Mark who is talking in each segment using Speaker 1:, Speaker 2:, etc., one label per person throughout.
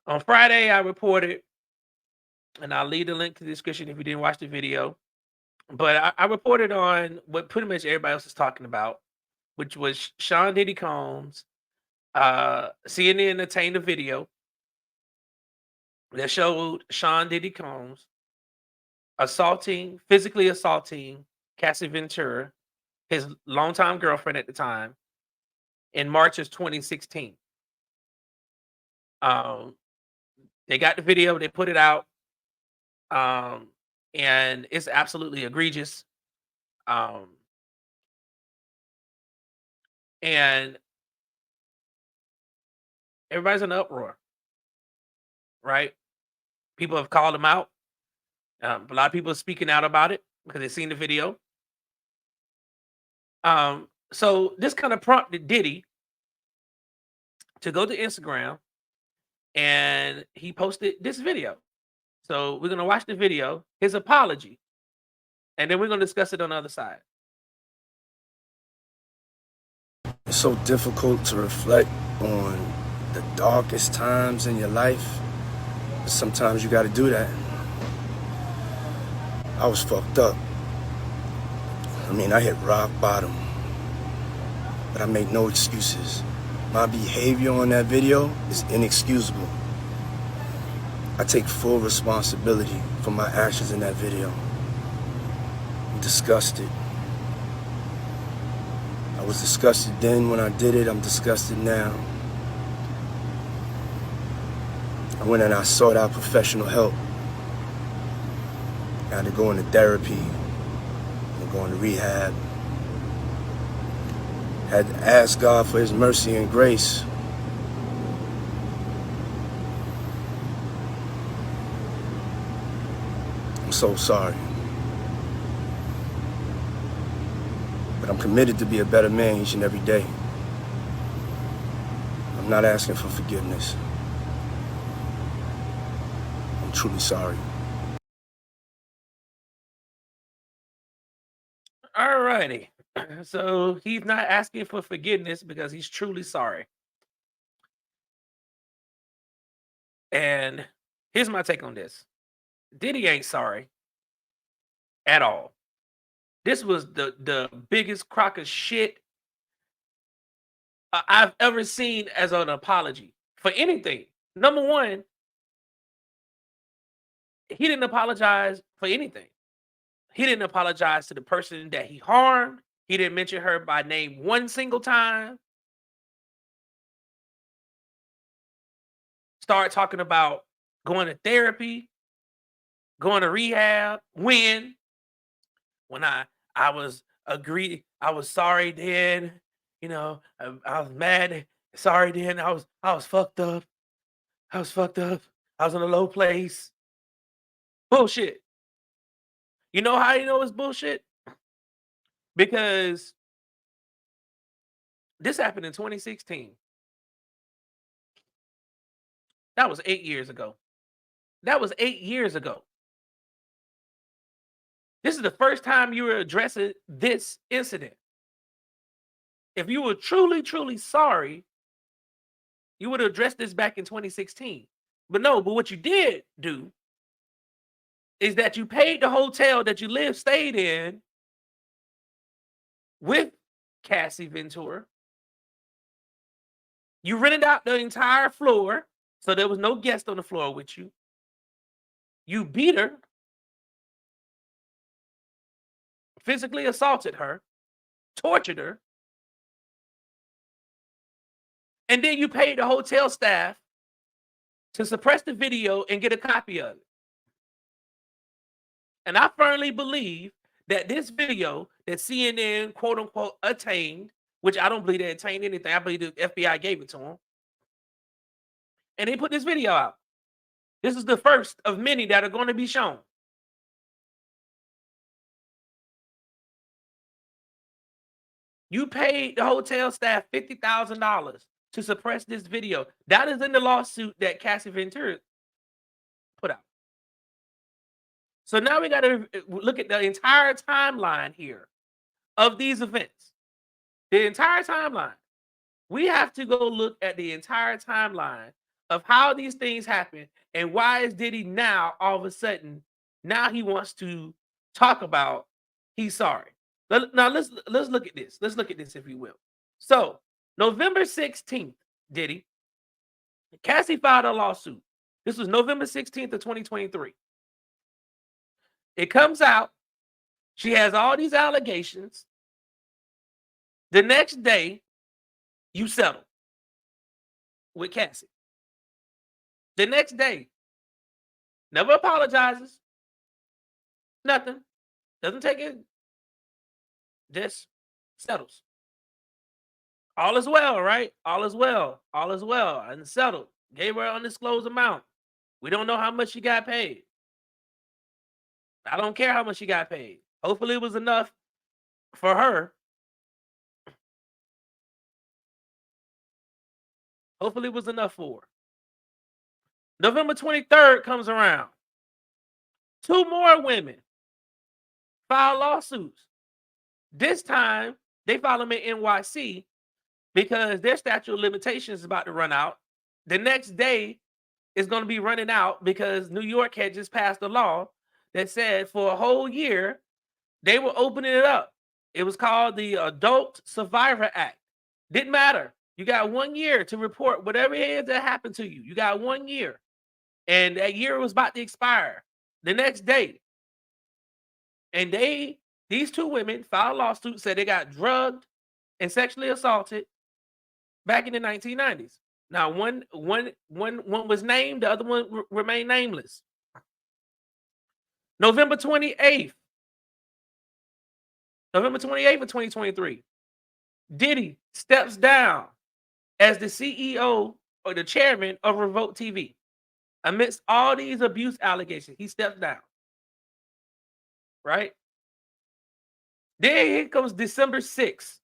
Speaker 1: On Friday, I reported, and I'll leave the link to the description if you didn't watch the video. But I reported on what pretty much everybody else is talking about, which was Sean Diddy Combs. CNN obtained a video that showed Sean Diddy Combs physically assaulting Cassie Ventura, his longtime girlfriend at the time, in March of 2016. Um, they got the video, they put it out, um, and it's absolutely egregious. Um, and everybody's in an uproar, right? People have called him out. A lot of people are speaking out about it because they've seen the video. So this kind of prompted Diddy to go to Instagram, and he posted this video. So we're gonna watch the video, his apology, and then we're gonna discuss it on the other side.
Speaker 2: It's so difficult to reflect on the darkest times in your life. Sometimes you got to do that. I was fucked up. I mean, I hit rock bottom, but I make no excuses. My behavior on that video is inexcusable. I take full responsibility for my actions in that video. I'm disgusted. I was disgusted then when I did it. I'm disgusted now. I went and I sought out professional help. I had to go into therapy and go into rehab. Had to ask God for his mercy and grace. I'm so sorry. But I'm committed to be a better man each and every day. I'm not asking for forgiveness. I'm truly sorry.
Speaker 1: All righty. So he's not asking for forgiveness because he's truly sorry. And here's my take on this. Diddy ain't sorry at all. This was the biggest crock of shit I've ever seen as an apology for anything. Number one, he didn't apologize for anything. He didn't apologize to the person that he harmed. He didn't mention her by name one single time. Start talking about going to therapy, going to rehab. When I was I was sorry then. I was mad. Sorry then. I was fucked up. I was fucked up. I was in a low place. Bullshit. You know how you know it's bullshit? Because this happened in 2016. That was 8 years ago. That was 8 years ago. This is the first time you were addressing this incident. If you were truly, truly sorry, you would have addressed this back in 2016. But what you did do is that you paid the hotel that you stayed in with Cassie Ventura. You rented out the entire floor, so there was no guest on the floor with you. You beat her, physically assaulted her, tortured her, and then you paid the hotel staff to suppress the video and get a copy of it. And I firmly believe that this video that CNN quote unquote attained, which I don't believe they attained anything. I believe the FBI gave it to them. And they put this video out. This is the first of many that are going to be shown. You paid the hotel staff $50,000 to suppress this video. That is in the lawsuit that Cassie Ventura put out. So now we got to look at the entire timeline here of these events. The entire timeline. We have to go look at the entire timeline of how these things happen and why is Diddy now all of a sudden now he wants to talk about he's sorry. Now let's look at this. Let's look at this if you will. So November 16th, Diddy, Cassie filed a lawsuit. This was November 16th of 2023. It comes out. She has all these allegations. The next day, you settle with Cassie. The next day, never apologizes. Nothing. Doesn't take it. Just settles. All is well, right? All is well. All is well. And settled. Gave her an undisclosed amount. We don't know how much she got paid. I don't care how much she got paid. Hopefully it was enough for her. Hopefully it was enough for her. November 23rd comes around. 2 more women file lawsuits. This time, they file them in NYC because their statute of limitations is about to run out. The next day is going to be running out because New York had just passed a law that said for a whole year, they were opening it up. It was called the Adult Survivor Act. Didn't matter. You got 1 year to report whatever it is that happened to you. You got 1 year. And that year was about to expire the next day. And these 2 women filed lawsuits, said they got drugged and sexually assaulted back in the 1990s. Now, one was named, the other one remained nameless. November 28th of 2023, Diddy steps down as the CEO or the chairman of Revolt TV. Amidst all these abuse allegations, he steps down. Right? Then here comes December 6th.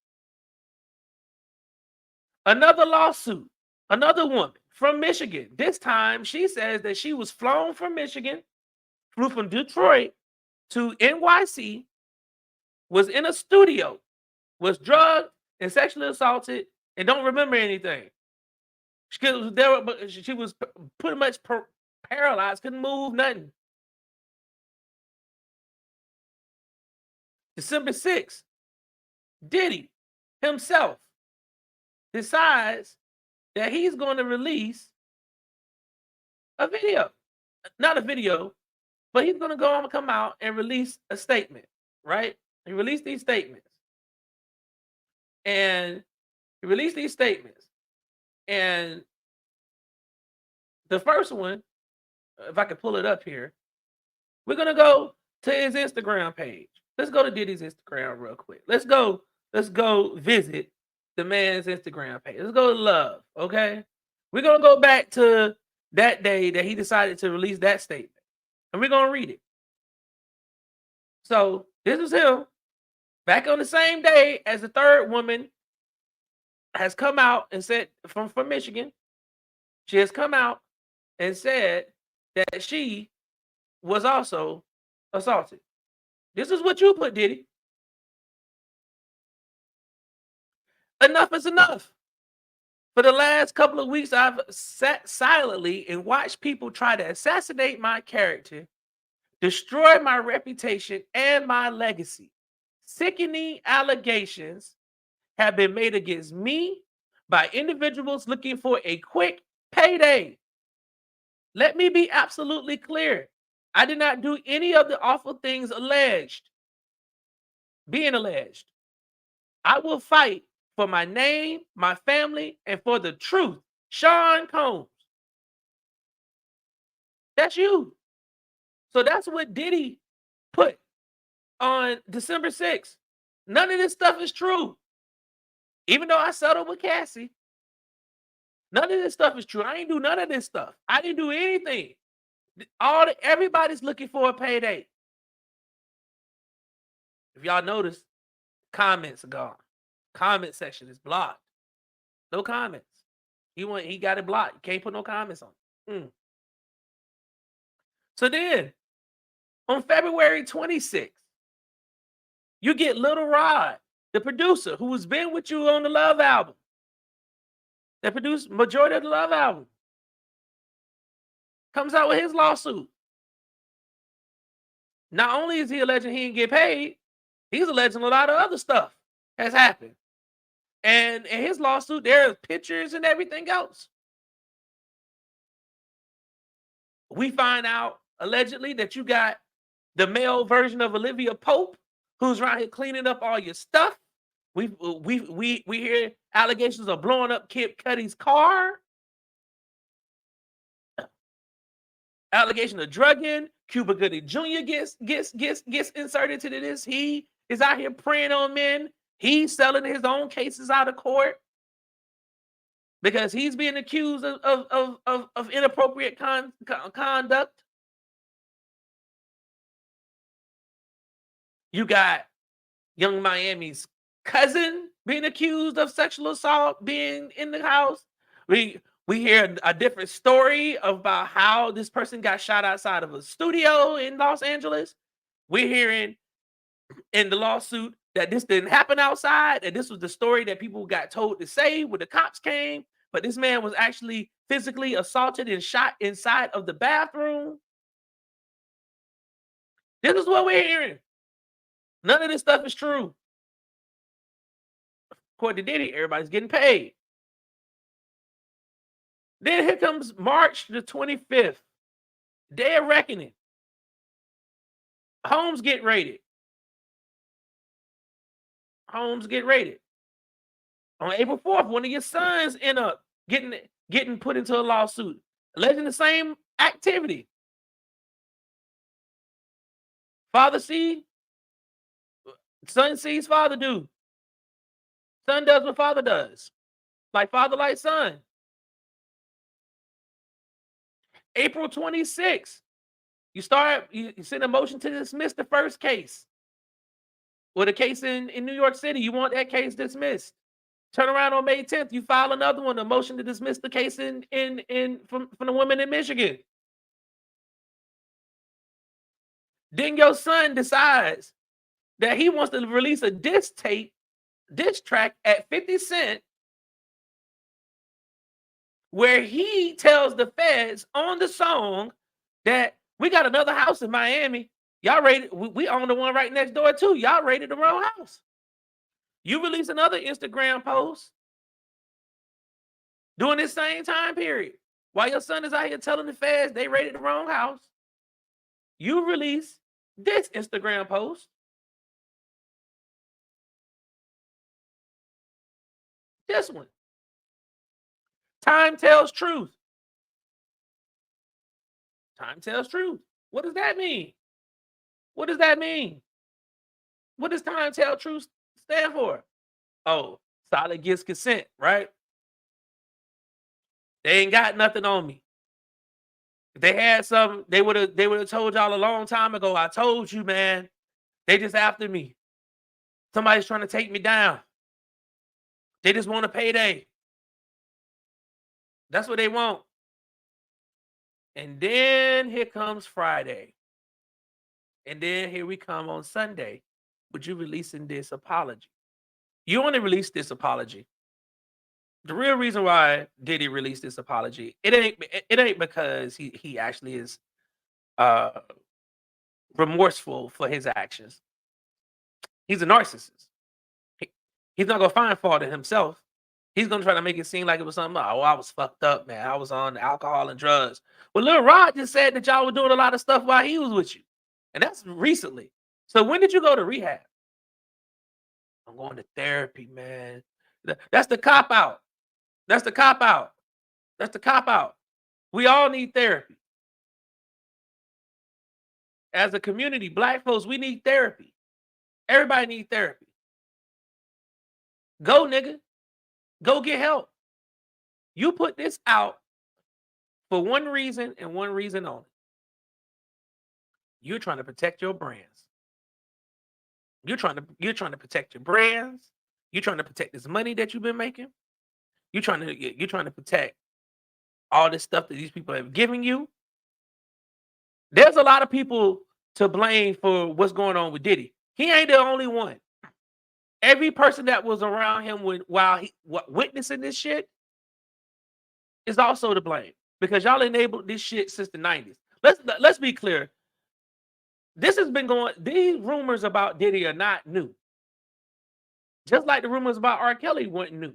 Speaker 1: Another lawsuit, another woman from Michigan. This time she says that she was flown from Michigan, flew from Detroit to NYC, was in a studio, was drugged and sexually assaulted, and don't remember anything. She was there, but she was pretty much paralyzed, couldn't move, nothing. December 6th, Diddy himself decides that he's going to release a video. Not a video, but he's going to go on and come out and release a statement, right? He released these statements. And the first one, if I could pull it up here, we're going to go to his Instagram page. Let's go to Diddy's Instagram real quick. Let's go visit the man's Instagram page. Let's go to love, okay? We're going to go back to that day that he decided to release that statement. And we're going to read it. So this is him back on the same day as the third woman has come out and said from Michigan. She has come out and said that she was also assaulted. This is what you put, Diddy. Enough is enough. For the last couple of weeks, I've sat silently and watched people try to assassinate my character, destroy my reputation and my legacy. Sickening allegations have been made against me by individuals looking for a quick payday. Let me be absolutely clear. I did not do any of the awful things being alleged. I will fight for my name, my family, and for the truth. Sean Combs. That's you. So that's what Diddy put on December 6th. None of this stuff is true. Even though I settled with Cassie, none of this stuff is true. I ain't do none of this stuff. I didn't do anything. Everybody's looking for a payday. If y'all notice, comments are gone. Comment section is blocked. No comments. He got it blocked. You can't put no comments on it. So then, on February 26th, you get Little Rod, the producer, who has been with you on the Love album. That produced majority of the Love album. comes out with his lawsuit. Not only is he alleging he didn't get paid, he's alleging a lot of other stuff has happened. And in his lawsuit, there are pictures and everything else. We find out allegedly that you got the male version of Olivia Pope, who's around here cleaning up all your stuff. We hear allegations of blowing up Kid Cudi's car, allegation of drugging. Cuba Gooding Jr. gets inserted into this. He is out here preying on men. He's selling his own cases out of court because he's being accused of inappropriate conduct. You got Young Miami's cousin being accused of sexual assault, being in the house. We hear a different story about how this person got shot outside of a studio in Los Angeles. We're hearing in the lawsuit that this didn't happen outside, and this was the story that people got told to say when the cops came. But this man was actually physically assaulted and shot inside of the bathroom. This is what we're hearing. None of this stuff is true. According to Diddy, everybody's getting paid. Then here comes March the 25th, Day of Reckoning. Homes get raided. Homes get raided. On April 4th, one of your sons end up getting put into a lawsuit, alleging the same activity. Father see, son sees, father do. Son does what father does. Like father, like son. April 26th, you send a motion to dismiss the first case. Or the case in New York City, you want that case dismissed. Turn around on May 10th, you file another one, a motion to dismiss the case from the women in Michigan. Then your son decides that he wants to release a diss track at 50 Cent, where he tells the feds on the song that we got another house in Miami. Y'all raided, we own the one right next door too. Y'all raided the wrong house. You release another Instagram post during this same time period. While your son is out here telling the feds they raided the wrong house, you release this Instagram post. This one. Time tells truth. Time tells truth. What does that mean? What does that mean? What does time tell truth stand for? Oh, solid gives consent, right? They ain't got nothing on me. If they had something, they would have told y'all a long time ago. I told you, man. They just after me. Somebody's trying to take me down. They just want a payday. That's what they want. And then here comes Friday. And then here we come on Sunday with you releasing this apology. You only released this apology. The real reason why Diddy released this apology, it ain't because he actually is remorseful for his actions. He's a narcissist. He's not gonna find fault in himself. He's gonna try to make it seem like it was something. Oh, I was fucked up, man. I was on alcohol and drugs. Well, Lil Rod just said that y'all were doing a lot of stuff while he was with you, and that's recently. So when did you go to rehab? I'm going to therapy, man. That's the cop out. That's the cop out. That's the cop out. We all need therapy. As a community, black folks, we need therapy. Everybody needs therapy. Go, nigga. Go get help. You put this out for one reason and one reason only. You're trying to protect your brands. You're trying to protect your brands. You're trying to protect this money that you've been making. You're trying to protect all this stuff that these people have given you. There's a lot of people to blame for what's going on with Diddy. He ain't the only one. Every person that was around him while witnessing this shit is also to blame. because y'all enabled this shit since the 90s. Let's be clear. This has been going. These rumors about Diddy are not new. Just like the rumors about R. Kelly weren't new.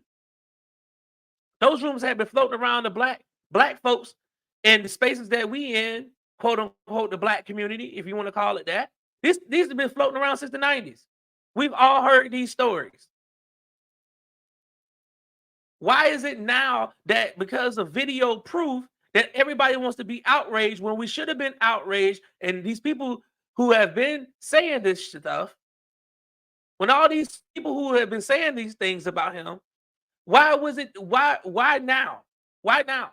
Speaker 1: Those rumors have been floating around the black folks in the spaces that we in, quote unquote, the black community, if you want to call it that. These have been floating around since the 90s. We've all heard these stories. Why is it now that because of video proof that everybody wants to be outraged when we should have been outraged? And these people who have been saying this stuff, when all these people who have been saying these things about him, why was it? Why now? Why now?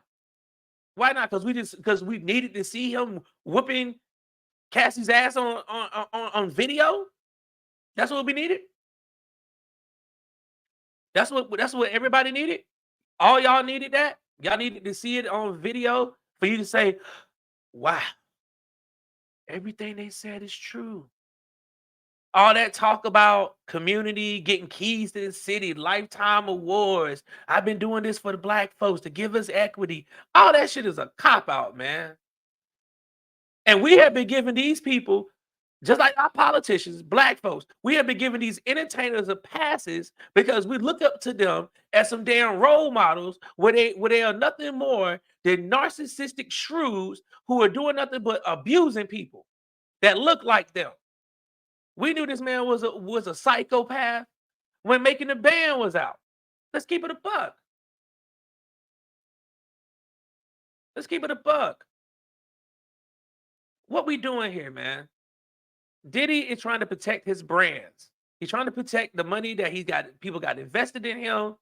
Speaker 1: Why not? Because we needed to see him whooping Cassie's ass on video. That's what we needed. That's what everybody needed. All y'all needed that. Y'all needed to see it on video for you to say, "Wow, everything they said is true." All that talk about community getting keys to the city, lifetime awards. I've been doing this for the black folks to give us equity. All that shit is a cop out, man. And we have been giving these people, just like our politicians, black folks, we have been giving these entertainers a passes because we look up to them as some damn role models where they are nothing more than narcissistic shrews who are doing nothing but abusing people that look like them. We knew this man was a psychopath when Making the Band was out. Let's keep it a buck. Let's keep it a buck. What we doing here, man? Diddy is trying to protect his brands. He's trying to protect the money that he got. People got invested in him.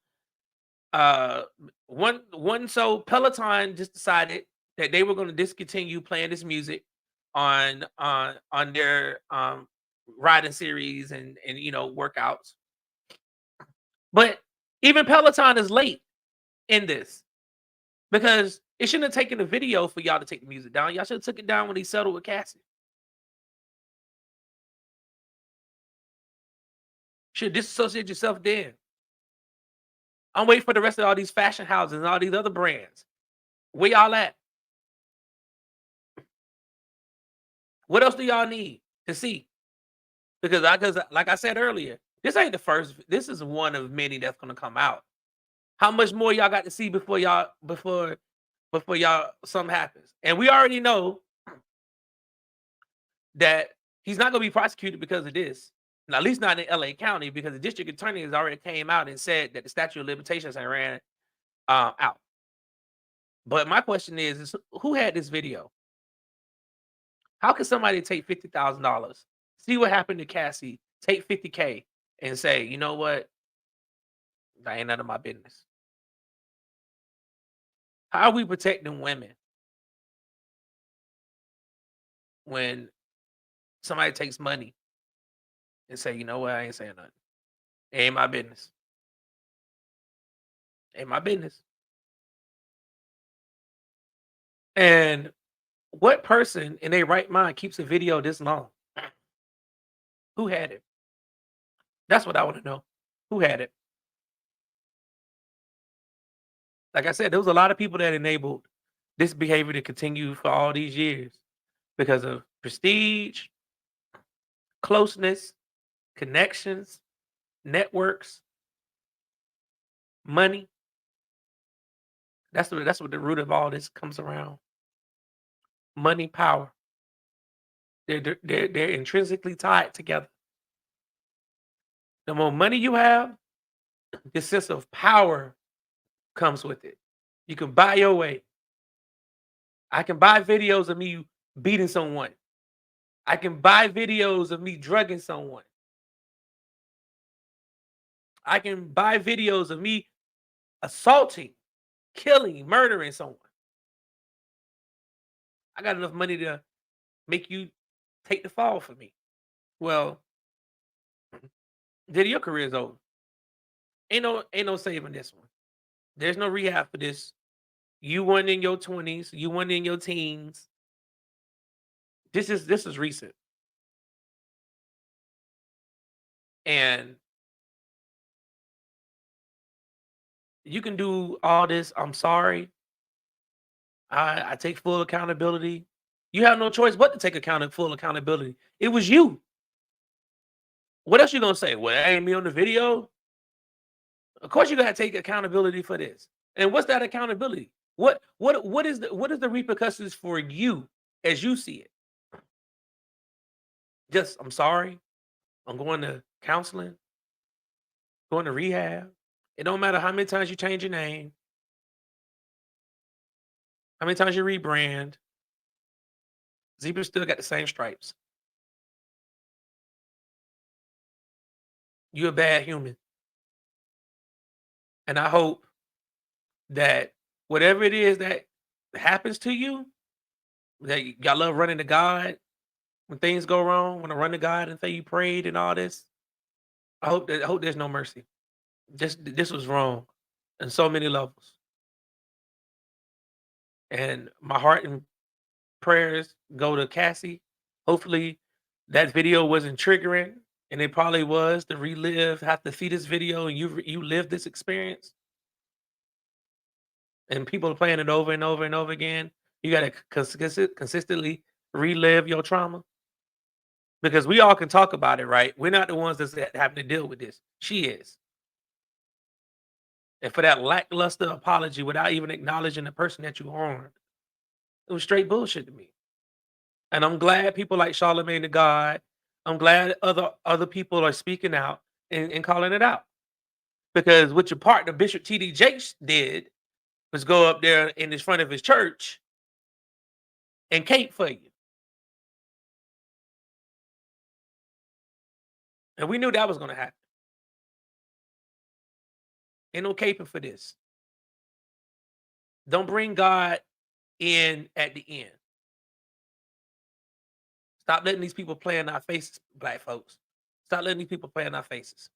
Speaker 1: Uh, one so Peloton just decided that they were going to discontinue playing this music on their riding series and workouts. But even Peloton is late in this because it shouldn't have taken a video for y'all to take the music down. Y'all should have took it down when he settled with Cassie. Should disassociate yourself then. I'm waiting for the rest of all these fashion houses and all these other brands. Where y'all at? What else do y'all need to see? Because like I said earlier, this ain't the first. This is one of many that's gonna come out. How much more y'all got to see before y'all something happens? And we already know that he's not gonna be prosecuted because of this. And at least not in LA County, because the district attorney has already came out and said that the statute of limitations had ran out. But my question is who had this video? How can somebody take $50,000, see what happened to Cassie, take 50K, and say, you know what? That ain't none of my business. How are we protecting women when somebody takes money and say, you know what? I ain't saying nothing. It ain't my business. Ain't my business. And what person in their right mind keeps a video this long? Who had it? That's what I want to know. Who had it? Like I said, there was a lot of people that enabled this behavior to continue for all these years because of prestige, closeness, connections, networks, money. That's what the root of all this comes around. Money, power. They're intrinsically tied together. The more money you have, the sense of power comes with it. You can buy your way. I can buy videos of me beating someone. I can buy videos of me drugging someone. I can buy videos of me assaulting, killing, murdering someone. I got enough money to make you take the fall for me. Well, Diddy, your career is over. Ain't no saving this one. There's no rehab for this. You won in your 20s, you won in your teens. This is recent. And you can do all this, I'm sorry, I take full accountability. You have no choice but to take full accountability. It was you. What else you gonna say? Well, that ain't me on the video. Of course, you gotta take accountability for this. And what's that accountability? What is the repercussions for you as you see it? Just I'm sorry. I'm going to counseling, going to rehab. It don't matter how many times you change your name, how many times you rebrand. Zebra still got the same stripes. You're a bad human, and I hope that whatever it is that happens to you, that y'all love running to God when things go wrong, when I run to God and say you prayed and all this. I hope there's no mercy. This was wrong in so many levels, and my heart and prayers go to Cassie. Hopefully, that video wasn't triggering, and it probably was to relive, have to see this video, and you live this experience, and people are playing it over and over and over again. You got to consistently relive your trauma because we all can talk about it, right? We're not the ones that's having to deal with this. She is, and for that lackluster apology without even acknowledging the person that you harmed, it was straight bullshit to me. And I'm glad people like Charlemagne the God, I'm glad other people are speaking out and calling it out. Because what your partner, Bishop T.D. Jakes, did was go up there in his front of his church and cape for you. And we knew that was gonna happen. Ain't no caping for this. Don't bring God in at the end. Stop letting these people play in our faces, black folks. Stop letting these people play in our faces.